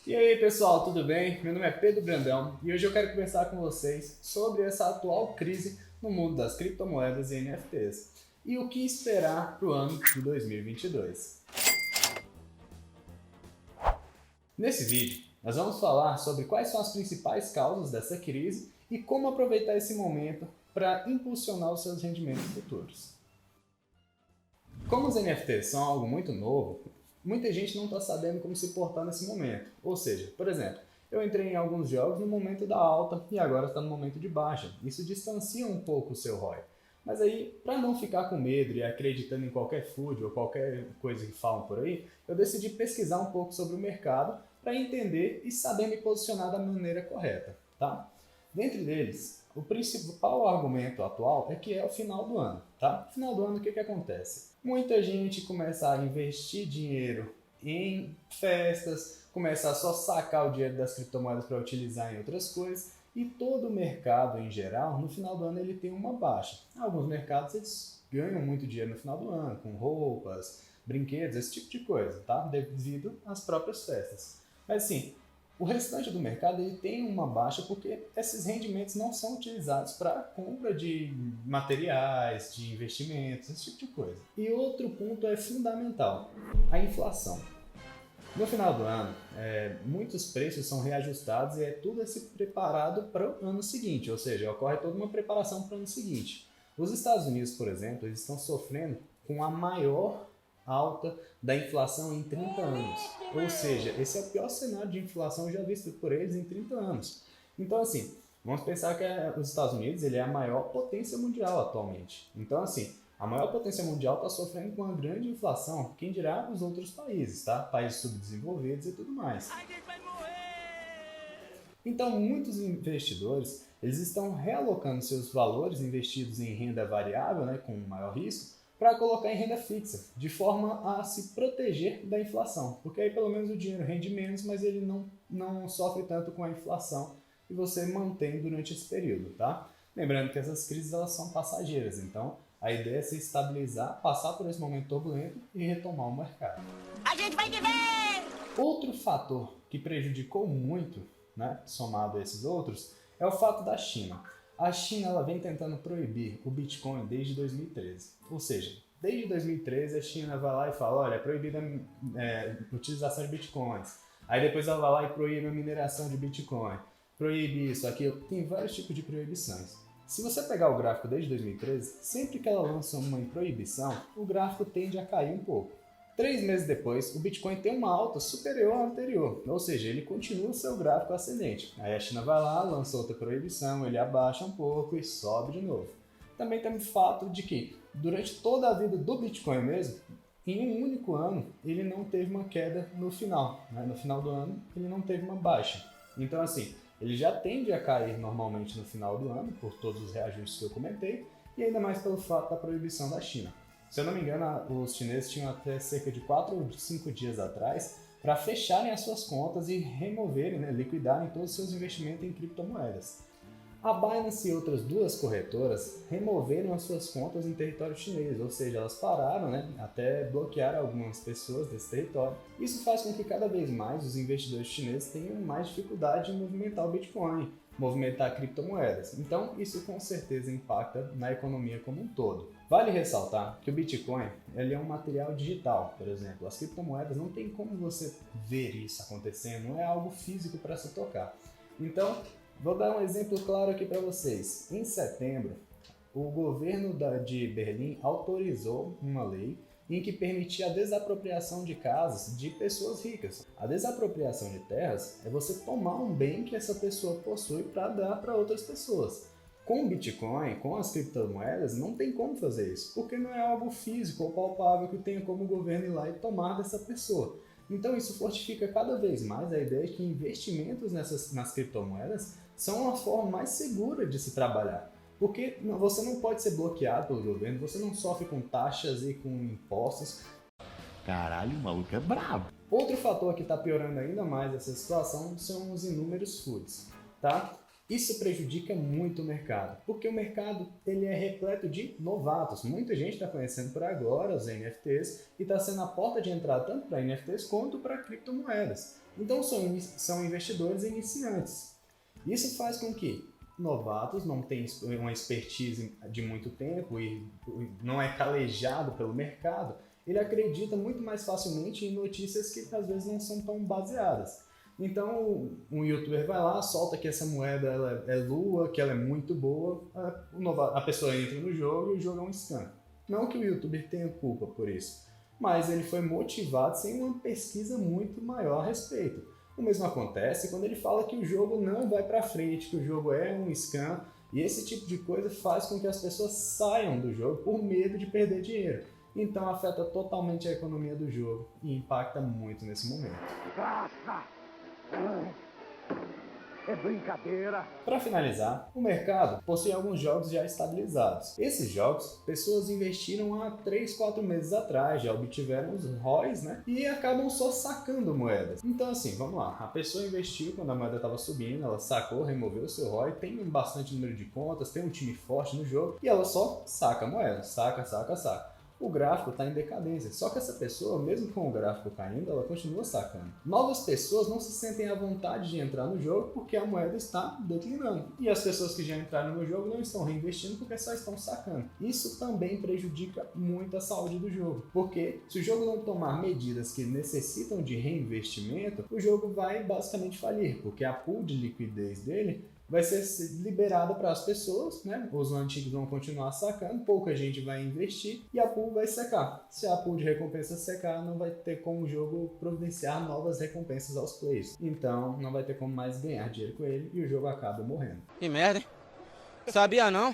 E aí pessoal, tudo bem? Meu nome é Pedro Brandão e hoje eu quero conversar com vocês sobre essa atual crise no mundo das criptomoedas e NFTs e o que esperar para o ano de 2022. Nesse vídeo, nós vamos falar sobre quais são as principais causas dessa crise e como aproveitar esse momento para impulsionar os seus rendimentos futuros. Como os NFTs são algo muito novo, muita gente não está sabendo como se portar nesse momento. Ou seja, por exemplo, eu entrei em alguns jogos no momento da alta e agora está no momento de baixa. Isso distancia um pouco o seu ROI. Mas aí, para não ficar com medo e acreditando em qualquer FUD ou qualquer coisa que falam por aí, eu decidi pesquisar um pouco sobre o mercado para entender e saber me posicionar da maneira correta, tá? Dentre deles, o principal argumento atual é que é o final do ano, tá? No final do ano, o que acontece? Muita gente começa a investir dinheiro em festas, começa a só sacar o dinheiro das criptomoedas para utilizar em outras coisas e todo o mercado em geral, no final do ano ele tem uma baixa. Alguns mercados eles ganham muito dinheiro no final do ano, com roupas, brinquedos, esse tipo de coisa, tá? Devido às próprias festas. Mas assim, o restante do mercado ele tem uma baixa porque esses rendimentos não são utilizados para compra de materiais, de investimentos, esse tipo de coisa. E outro ponto é fundamental, a inflação. No final do ano, muitos preços são reajustados e tudo é se preparado para o ano seguinte, ou seja, ocorre toda uma preparação para o ano seguinte. Os Estados Unidos, por exemplo, eles estão sofrendo com a maior alta da inflação em 30 anos. Ou seja, esse é o pior cenário de inflação já visto por eles em 30 anos. Então, assim, vamos pensar que os Estados Unidos ele é a maior potência mundial atualmente. Então, assim, a maior potência mundial está sofrendo com uma grande inflação, quem dirá os outros países, tá? Países subdesenvolvidos e tudo mais. A gente vai morrer! Então, muitos investidores eles estão realocando seus valores investidos em renda variável, né, com maior risco, para colocar em renda fixa, de forma a se proteger da inflação. Porque aí pelo menos o dinheiro rende menos, mas ele não sofre tanto com a inflação e você mantém durante esse período, tá? Lembrando que essas crises elas são passageiras, então a ideia é se estabilizar, passar por esse momento turbulento e retomar o mercado. A gente vai te ver! Outro fator que prejudicou muito, né, somado a esses outros, é o fato da China. A China ela vem tentando proibir o Bitcoin desde 2013. Ou seja, desde 2013 a China vai lá e fala, olha, é proibida a utilização de Bitcoins. Aí depois ela vai lá e proíbe a mineração de Bitcoin. Proíbe isso, aquilo. Tem vários tipos de proibições. Se você pegar o gráfico desde 2013, sempre que ela lança uma proibição, o gráfico tende a cair um pouco. 3 meses depois, o Bitcoin tem uma alta superior à anterior, ou seja, ele continua seu gráfico ascendente. Aí a China vai lá, lança outra proibição, ele abaixa um pouco e sobe de novo. Também tem o fato de que, durante toda a vida do Bitcoin mesmo, em um único ano, ele não teve uma queda no final. Né? No final do ano, ele não teve uma baixa. Então, assim, ele já tende a cair normalmente no final do ano, por todos os reajustes que eu comentei, e ainda mais pelo fato da proibição da China. Se eu não me engano, os chineses tinham até cerca de 4 ou 5 dias atrás para fecharem as suas contas e removerem, né, liquidarem todos os seus investimentos em criptomoedas. A Binance e outras duas corretoras removeram as suas contas em território chinês, ou seja, elas pararam, né, até bloquear algumas pessoas desse território. Isso faz com que cada vez mais os investidores chineses tenham mais dificuldade em movimentar o Bitcoin, movimentar criptomoedas. Então, isso com certeza impacta na economia como um todo. Vale ressaltar que o Bitcoin ele é um material digital, por exemplo. As criptomoedas não tem como você ver isso acontecendo, não é algo físico para se tocar. Então, vou dar um exemplo claro aqui para vocês. Em setembro, o governo de Berlim autorizou uma lei em que permitia a desapropriação de casas de pessoas ricas. A desapropriação de terras é você tomar um bem que essa pessoa possui para dar para outras pessoas. Com o Bitcoin, com as criptomoedas, não tem como fazer isso, porque não é algo físico ou palpável que tenha como o governo ir lá e tomar dessa pessoa. Então isso fortifica cada vez mais a ideia de que investimentos nas criptomoedas são uma forma mais segura de se trabalhar. Porque você não pode ser bloqueado pelo governo, você não sofre com taxas e com impostos. Caralho, o maluco é brabo. Outro fator que está piorando ainda mais essa situação são os inúmeros FUDs, tá? Isso prejudica muito o mercado, porque o mercado ele é repleto de novatos. Muita gente está conhecendo por agora os NFTs e está sendo a porta de entrada tanto para NFTs quanto para criptomoedas. Então são investidores iniciantes. Isso faz com que novatos não tenham uma expertise de muito tempo e não é calejado pelo mercado, ele acredita muito mais facilmente em notícias que às vezes não são tão baseadas. Então, um youtuber vai lá, solta que essa moeda ela é lua, que ela é muito boa, a pessoa entra no jogo e o jogo é um scam. Não que o youtuber tenha culpa por isso, mas ele foi motivado sem uma pesquisa muito maior a respeito. O mesmo acontece quando ele fala que o jogo não vai para frente, que o jogo é um scam, e esse tipo de coisa faz com que as pessoas saiam do jogo por medo de perder dinheiro. Então afeta totalmente a economia do jogo e impacta muito nesse momento. É brincadeira. Para finalizar, o mercado possui alguns jogos já estabilizados. Esses jogos, pessoas investiram há 3, 4 meses atrás, já obtiveram os ROIs, né? E acabam só sacando moedas. Então assim, vamos lá. A pessoa investiu quando a moeda estava subindo, ela sacou, removeu o seu ROI, tem um bastante número de contas, tem um time forte no jogo e ela só saca a moeda. Saca. O gráfico está em decadência, só que essa pessoa, mesmo com o gráfico caindo, ela continua sacando. Novas pessoas não se sentem à vontade de entrar no jogo porque a moeda está declinando. E as pessoas que já entraram no jogo não estão reinvestindo porque só estão sacando. Isso também prejudica muito a saúde do jogo, porque se o jogo não tomar medidas que necessitam de reinvestimento, o jogo vai basicamente falir, porque a pool de liquidez dele vai ser liberada para as pessoas, né? Os antigos vão continuar sacando, pouca gente vai investir e a pool vai secar. Se a pool de recompensa secar, não vai ter como o jogo providenciar novas recompensas aos players. Então, não vai ter como mais ganhar dinheiro com ele e o jogo acaba morrendo. Que merda, hein? Sabia não?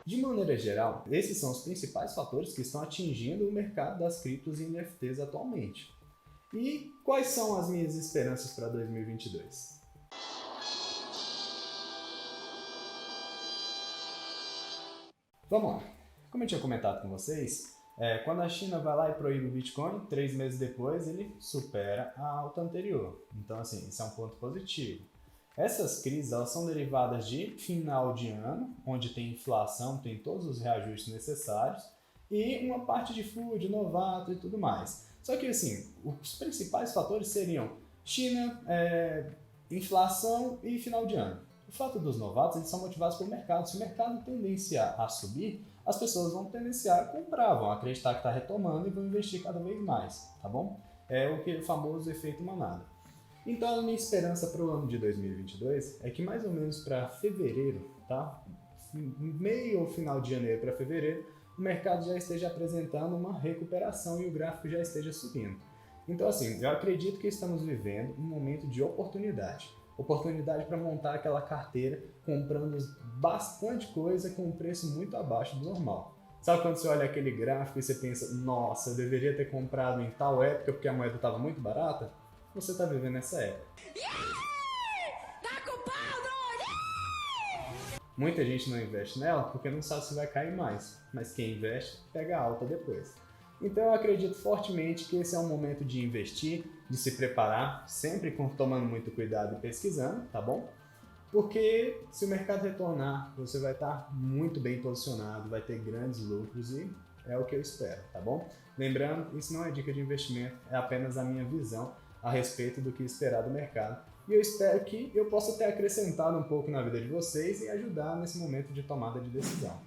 De maneira geral, esses são os principais fatores que estão atingindo o mercado das criptos e NFTs atualmente. E quais são as minhas esperanças para 2022? Vamos lá. Como eu tinha comentado com vocês, quando a China vai lá e proíbe o Bitcoin, 3 meses depois ele supera a alta anterior. Então, assim, isso é um ponto positivo. Essas crises elas são derivadas de final de ano, onde tem inflação, tem todos os reajustes necessários, e uma parte de food, novato e tudo mais. Só que, assim, os principais fatores seriam China, inflação e final de ano. O fato dos novatos, eles são motivados pelo mercado. Se o mercado tendenciar a subir, as pessoas vão tendenciar a comprar, vão acreditar que está retomando e vão investir cada vez mais, tá bom? É o famoso efeito manada. Então, a minha esperança para o ano de 2022 é que mais ou menos para fevereiro, tá? Meio ou final de janeiro para fevereiro, o mercado já esteja apresentando uma recuperação e o gráfico já esteja subindo. Então, assim, eu acredito que estamos vivendo um momento de oportunidade. Oportunidade para montar aquela carteira comprando bastante coisa com um preço muito abaixo do normal. Sabe quando você olha aquele gráfico e você pensa, nossa, eu deveria ter comprado em tal época porque a moeda estava muito barata? Você está vivendo essa época. Muita gente não investe nela porque não sabe se vai cair mais, mas quem investe pega a alta depois. Então eu acredito fortemente que esse é um momento de investir, de se preparar, sempre tomando muito cuidado e pesquisando, tá bom? Porque se o mercado retornar, você vai estar muito bem posicionado, vai ter grandes lucros e é o que eu espero, tá bom? Lembrando, isso não é dica de investimento, é apenas a minha visão a respeito do que esperar do mercado. E eu espero que eu possa ter acrescentado um pouco na vida de vocês e ajudar nesse momento de tomada de decisão.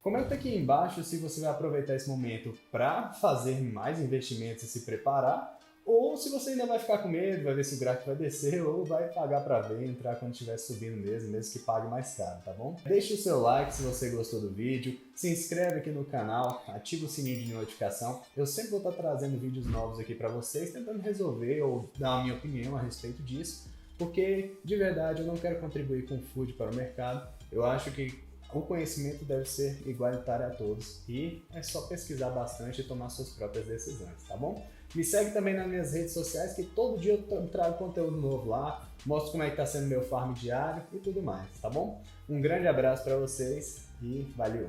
Comenta aqui embaixo se você vai aproveitar esse momento para fazer mais investimentos e se preparar, ou se você ainda vai ficar com medo, vai ver se o gráfico vai descer, ou vai pagar para ver, entrar quando estiver subindo mesmo que pague mais caro, tá bom? Deixe o seu like se você gostou do vídeo, se inscreve aqui no canal, ativa o sininho de notificação. Eu sempre vou estar trazendo vídeos novos aqui para vocês, tentando resolver ou dar a minha opinião a respeito disso, porque de verdade eu não quero contribuir com food para o mercado. Eu acho que o conhecimento deve ser igualitário a todos e é só pesquisar bastante e tomar suas próprias decisões, tá bom? Me segue também nas minhas redes sociais que todo dia eu trago conteúdo novo lá, mostro como é que está sendo meu farm diário e tudo mais, tá bom? Um grande abraço para vocês e valeu!